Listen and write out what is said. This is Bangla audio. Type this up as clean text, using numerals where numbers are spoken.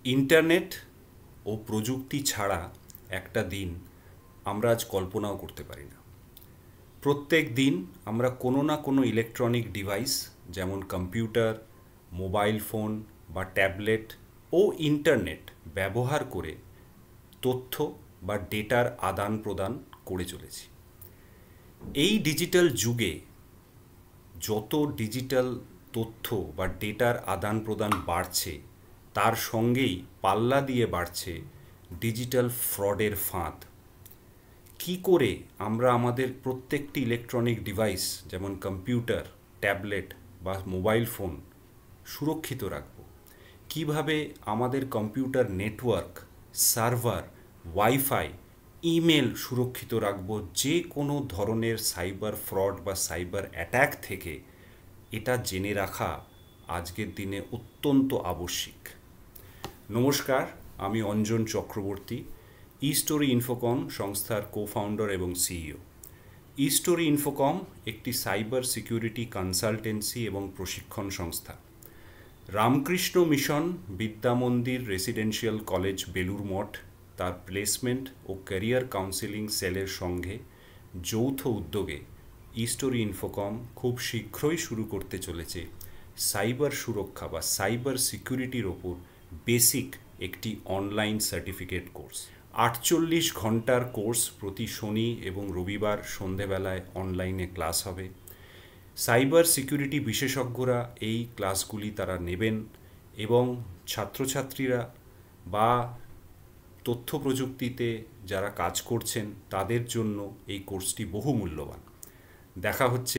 ইন্টারনেট ও প্রযুক্তি ছাড়া একটা দিন আমরা আজ কল্পনাও করতে পারি না। প্রত্যেক দিন আমরা কোনো না কোনো ইলেকট্রনিক ডিভাইস যেমন কম্পিউটার, মোবাইল ফোন বা ট্যাবলেট ও ইন্টারনেট ব্যবহার করে তথ্য বা ডেটার আদান প্রদান করে চলেছি। এই ডিজিটাল যুগে যত ডিজিটাল তথ্য বা ডেটার আদান প্রদান বাড়ছে, তার সঙ্গেই পাল্লা দিয়ে বাড়ছে ডিজিটাল ফ্রডের ফাঁদ। কি করে আমরা আমাদের প্রত্যেকটি ইলেকট্রনিক ডিভাইস যেমন কম্পিউটার, ট্যাবলেট বা মোবাইল ফোন সুরক্ষিত রাখব? কিভাবে আমাদের computer network, server, wifi, email সুরক্ষিত রাখব যে কোনো ধরনের সাইবার ফ্রড বা সাইবার অ্যাট্যাক থেকে? এটা জেনে রাখা আজকের দিনে অত্যন্ত আবশ্যিক। নমস্কার, আমি অঞ্জন চক্রবর্তী, ইস্টোরি ইনফোকম সংস্থার কো-ফাউন্ডার এবং সিইও। ইস্টোরি ইনফোকম একটি সাইবার সিকিউরিটি কনসালটেন্সি এবং প্রশিক্ষণ সংস্থা। Ramakrishna Mission Vidyamandir residential college Belur Math তার প্লেসমেন্ট ও ক্যারিয়ার কাউন্সেলিং সেলের সঙ্গে যৌথ উদ্যোগে ইস্টোরি ইনফোকম খুব শীঘ্রই শুরু করতে চলেছে সাইবার সুরক্ষা বা সাইবার সিকিউরিটির ওপর বেসিক একটি অনলাইন সার্টিফিকেট কোর্স। 48 ঘন্টার কোর্স, প্রতি শনি এবং রবিবার সন্ধেবেলায় অনলাইনে ক্লাস হবে। সাইবার সিকিউরিটি বিশেষজ্ঞরা এই ক্লাসগুলি তারা নেবেন এবং ছাত্রছাত্রীরা বা তথ্য প্রযুক্তিতে যারা কাজ করছেন তাদের জন্য এই কোর্সটি বহু মূল্যবান। দেখা হচ্ছে